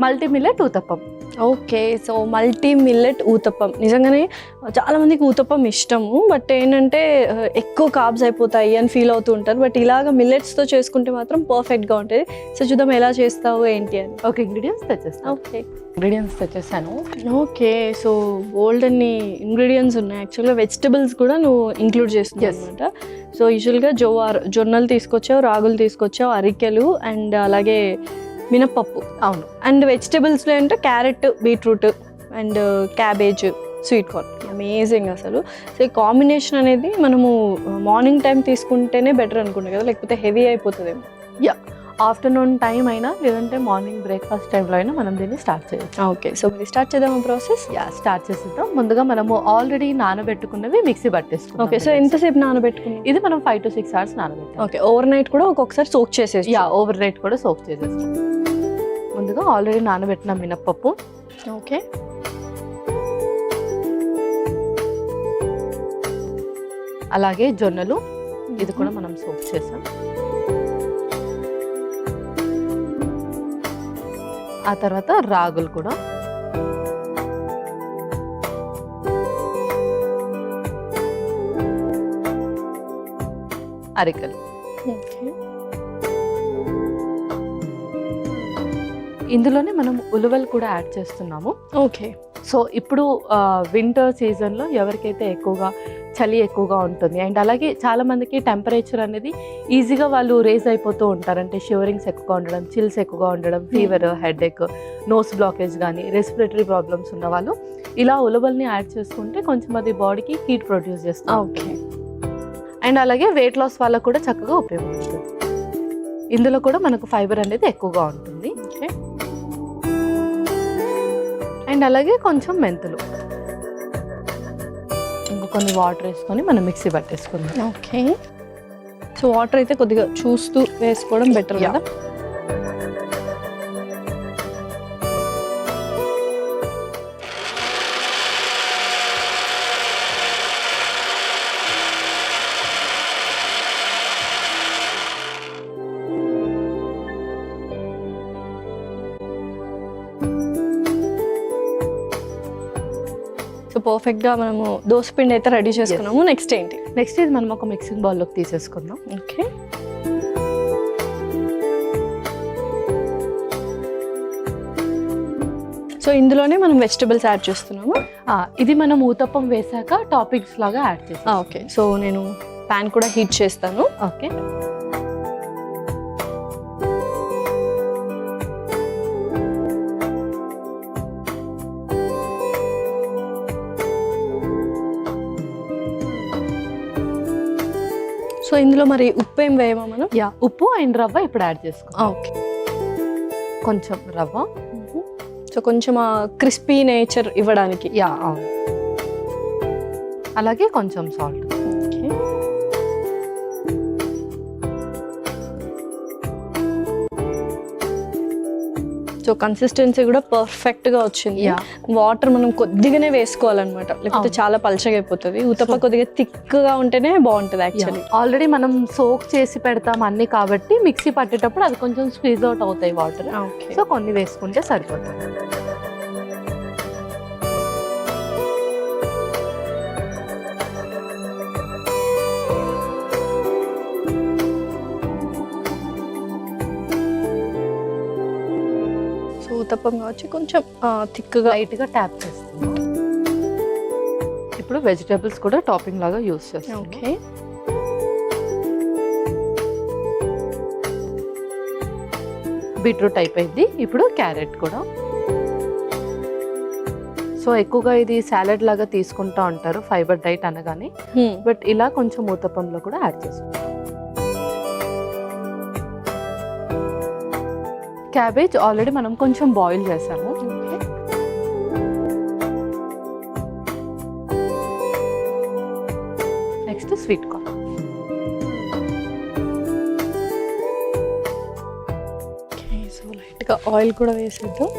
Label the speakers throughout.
Speaker 1: Multi millet uttapam.
Speaker 2: Okay, so multi millet uttapam నిజంగానే చాలామందికి ఊతప్పం ఇష్టము, బట్ ఏంటంటే ఎక్కువ కార్బ్స్ అయిపోతాయి అని ఫీల్ అవుతూ ఉంటారు. బట్ ఇలాగ మిల్లెట్స్తో చేసుకుంటే మాత్రం పర్ఫెక్ట్గా ఉంటుంది. సో చూద్దాం ఎలా చేస్తావు ఏంటి అని.
Speaker 1: ఓకే, ఇంగ్రీడియంట్స్ తెచ్చేస్తాను.
Speaker 2: ఓకే,
Speaker 1: ఇంగ్రీడియంట్స్ తెచ్చేసాను.
Speaker 2: ఓకే, సో బోల్డ్ అన్ని ఇంగ్రీడియంట్స్ ఉన్నాయి. యాక్చువల్గా వెజిటబుల్స్ కూడా నువ్వు ఇంక్లూడ్ చేస్తున్నావు అనమాట. సో యూజువల్గా జొన్నలు తీసుకొచ్చావు, రాగులు తీసుకొచ్చావు, అరికెలు అండ్ అలాగే మినప్పప్పు.
Speaker 1: అవును.
Speaker 2: అండ్ వెజిటబుల్స్లో అంటే carrot, beetroot and cabbage, sweet corn. Amazing అసలు. సో ఈ కాంబినేషన్ అనేది మనము మార్నింగ్ టైం తీసుకుంటేనే బెటర్ అనుకుంటా కదా, లేకపోతే హెవీ అయిపోతుందేమో.
Speaker 1: యా, ఆఫ్టర్నూన్ టైం అయినా లేదంటే మార్నింగ్ బ్రేక్ఫాస్ట్ టైంలో అయినా మనం దీన్ని స్టార్ట్ చేయొచ్చు.
Speaker 2: ఓకే, సో మీరు స్టార్ట్ చేద్దాం ప్రాసెస్.
Speaker 1: యా, స్టార్ట్ చేసేద్దాం. ముందుగా మనము ఆల్రెడీ నానబెట్టుకున్నవి మిక్సీ పట్టేసుకుంటాం.
Speaker 2: ఓకే, సో ఎంతసేపు నానబెట్టుకున్నాం?
Speaker 1: ఇది మనం 5 to 6 hours నానబెట్టాం.
Speaker 2: ఓకే, ఓవర్ నైట్ కూడా ఒక్కొక్కసారి సోక్ చేసేసి.
Speaker 1: యా, ఓవర్ నైట్ కూడా సోక్ చేసేస్తాం. ముందుగా ఆల్రెడీ నానబెట్టిన మినప్పప్పు.
Speaker 2: ఓకే,
Speaker 1: అలాగే జొన్నలు, ఇది కూడా మనం సోక్ చేసాం. ఆ తర్వాత రాగులు కూడా, అరికలు. ఇందులోనే మనం ఉలువలు కూడా యాడ్ చేస్తున్నాము.
Speaker 2: ఓకే,
Speaker 1: సో ఇప్పుడు వింటర్ సీజన్లో ఎవరికైతే ఎక్కువగా చలి ఎక్కువగా ఉంటుంది అండ్ అలాగే చాలామందికి టెంపరేచర్ అనేది ఈజీగా వాళ్ళు రేజ్ అయిపోతూ ఉంటారు. అంటే షివరింగ్స్ ఎక్కువగా ఉండడం, చిల్స్ ఎక్కువగా ఉండడం, ఫీవర్, హెడేక్, నోస్ బ్లాకేజ్ కానీ రెస్పిరేటరీ ప్రాబ్లమ్స్ ఉన్న వాళ్ళు ఇలా ఉలవల్ని యాడ్ చేసుకుంటే కొంచెం అది బాడీకి హీట్ ప్రొడ్యూస్ చేస్తాం.
Speaker 2: ఓకే,
Speaker 1: అండ్ అలాగే వెయిట్ లాస్ వాళ్ళకు కూడా చక్కగా ఉపయోగపడుతుంది. ఇందులో కూడా మనకు ఫైబర్ అనేది ఎక్కువగా ఉంటుంది.
Speaker 2: ఓకే,
Speaker 1: అండ్ అలాగే కొంచెం మెంతులు, ఇంకా కొన్ని వాటర్ వేసుకొని మనం మిక్సీ పట్టేసుకుందాం.
Speaker 2: ఓకే, సో వాటర్ అయితే కొద్దిగా చూస్తూ వేసుకోవడం బెటర్ కదా. సో పర్ఫెక్ట్గా మనము దోసపిండి అయితే రెడీ చేసుకున్నాము. నెక్స్ట్ ఏంటి?
Speaker 1: నెక్స్ట్ ఇది మనం ఒక మిక్సింగ్ బౌల్లోకి తీసేసుకుందాం.
Speaker 2: ఓకే, సో ఇందులోనే మనం వెజిటబుల్స్ యాడ్ చేస్తున్నాము.
Speaker 1: ఇది మనం ఊతప్పం వేసాక టాపింగ్స్ లాగా యాడ్ చేస్తాం.
Speaker 2: ఓకే, సో నేను ప్యాన్ కూడా హీట్ చేస్తాను.
Speaker 1: ఓకే,
Speaker 2: సో ఇందులో మరి ఉప్పు ఏం వేయమా మనం?
Speaker 1: యా, ఉప్పు అండ్ రవ్వ ఇప్పుడు యాడ్ చేసుకుందాం.
Speaker 2: ఓకే,
Speaker 1: కొంచెం రవ్వ.
Speaker 2: సో కొంచెం క్రిస్పీ నేచర్ ఇవ్వడానికి.
Speaker 1: యా, అవును. అలాగే కొంచెం సాల్ట్.
Speaker 2: ఓకే, సో కన్సిస్టెన్సీ కూడా పర్ఫెక్ట్గా వచ్చింది. వాటర్ మనం కొద్దిగానే వేసుకోవాలన్నమాట, లేకపోతే చాలా పల్చగా అయిపోతుంది. ఉతప్ప కొద్దిగా థిక్గా ఉంటేనే బాగుంటుంది యాక్చువల్లీ.
Speaker 1: ఆల్రెడీ మనం సోక్ చేసి పెడతాం అన్ని కాబట్టి మిక్సీ పట్టేటప్పుడు అది కొంచెం స్క్వీజ్ అవుట్ అవుతాయి వాటర్. సో కొన్ని వేసుకుంటే సరిపోతుంది.
Speaker 2: ఊతప్పం కావచ్చు, కొంచెం థిక్గా
Speaker 1: లైట్గా ట్యాప్ చేస్తున్నాం. ఇప్పుడు వెజిటబుల్స్ కూడా టాపింగ్ లాగా యూస్ చేస్తాం.
Speaker 2: ఓకే,
Speaker 1: బీట్రూట్ అయిపోయింది. ఇప్పుడు క్యారెట్ కూడా. సో ఎక్కువగా ఇది సాలెడ్ లాగా తీసుకుంటా ఉంటారు ఫైబర్ డైట్ అనగానే, బట్ ఇలా కొంచెం ఊతప్పంలో కూడా యాడ్ చేసుకుంటాం. క్యాబేజ్ ఆల్రెడీ మనం కొంచెం బాయిల్ చేసాము. Next sweet corn.
Speaker 2: Okay, so లైట్గా ఆయిల్ కూడా వేసేద్దాం.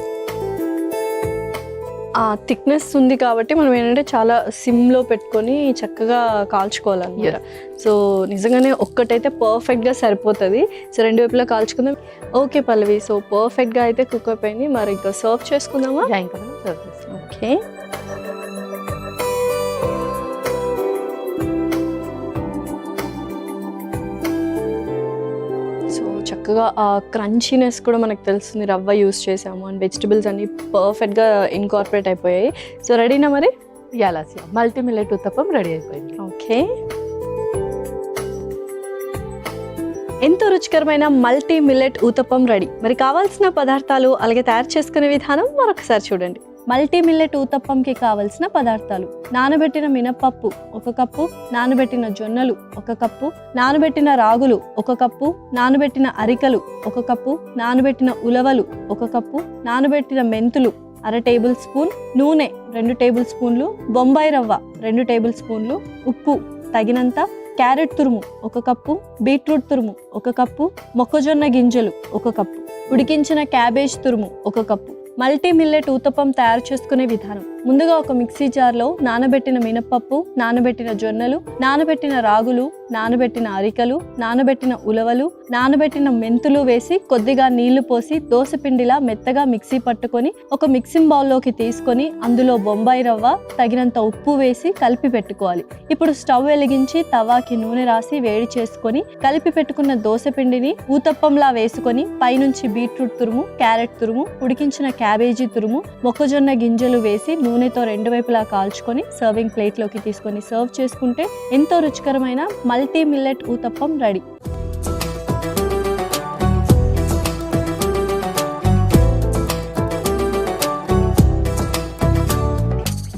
Speaker 2: ఆ థిక్నెస్ ఉంది కాబట్టి మనం ఏంటంటే చాలా సిమ్లో పెట్టుకొని చక్కగా కాల్చుకోవాలన్నమాట. సో నిజంగానే ఒక్కటైతే పర్ఫెక్ట్గా సరిపోతుంది. సో రెండు వైపులా కాల్చుకుందాం. ఓకే పల్లవి, సో పర్ఫెక్ట్గా అయితే కుక్ అయిపోయింది. మరి ఇంకా సర్వ్ చేసుకుందామా?
Speaker 1: ఇంకా మనం సర్వ్ చేస్తాం.
Speaker 2: ఓకే. సో చక్కగా ఆ క్రంచీనెస్ కూడా మనకు తెలుస్తుంది, రవ్వ యూస్ చేసాము అండ్ వెజిటబుల్స్ అన్నీ పర్ఫెక్ట్గా ఇన్కార్పొరేట్ అయిపోయాయి. సో రెడీనా మరి?
Speaker 1: యాలాసి మల్టీ మిల్లెట్ ఉత్తప్పం రెడీ అయిపోయింది.
Speaker 2: ఓకే. ఎంతో రుచికరమైన మల్టీ మిల్లెట్ ఊతప్పం రెడీ. మరి కావాల్సిన పదార్థాలు అలాగే తయారు చేసుకునే విధానం మరొకసారి చూడండి. మల్టీ మిల్లెట్ ఊతప్పంకి కావలసిన పదార్థాలు: నానబెట్టిన మినపప్పు 1 కప్పు, నానబెట్టిన జొన్నలు 1 కప్పు, నానబెట్టిన రాగులు 1 కప్పు, నానబెట్టిన అరికలు 1 కప్పు, నానబెట్టిన ఉలవలు 1 కప్పు, నానబెట్టిన మెంతులు 1/2 టేబుల్ స్పూన్, నూనె 2 టేబుల్ స్పూన్లు, బొంబాయి రవ్వ 2 టేబుల్ స్పూన్లు, ఉప్పు తగినంత, క్యారెట్ తురుము 1 కప్పు, బీట్రూట్ తురుము 1 కప్పు, మొక్కజొన్న గింజలు 1 కప్పు, ఉడికించిన క్యాబేజ్ తురుము 1 కప్పు. మల్టీ మిల్లెట్ ఊతప్పం తయారు చేసుకునే విధానం: ముందుగా ఒక మిక్సీ జార్లో నానబెట్టిన మినపప్పు, నానబెట్టిన జొన్నలు, నానబెట్టిన రాగులు, నానబెట్టిన అరికలు, నానబెట్టిన ఉలవలు, నానబెట్టిన మెంతులు వేసి కొద్దిగా నీళ్లు పోసి దోసపిండిలా మెత్తగా మిక్సీ పట్టుకొని ఒక మిక్సింగ్ బౌల్లోకి తీసుకొని అందులో బొంబాయి రవ్వ తగినంత ఉప్పు వేసి కలిపి పెట్టుకోవాలి. ఇప్పుడు స్టవ్ వెలిగించి తవాకి నూనె రాసి వేడి చేసుకొని కలిపి పెట్టుకున్న దోసపిండిని ఊతప్పంలా వేసుకొని పైనుంచి బీట్రూట్ తురుము, క్యారెట్ తురుము, ఉడికించిన క్యాబేజీ తురుము, మొక్కజొన్న గింజలు వేసి నూనెతో రెండు వైపులా కాల్చుకొని సర్వింగ్ ప్లేట్లోకి తీసుకొని సర్వ్ చేసుకుంటే ఎంతో రుచికరమైన మల్టీ మిల్లెట్ ఊతప్పం రెడీ.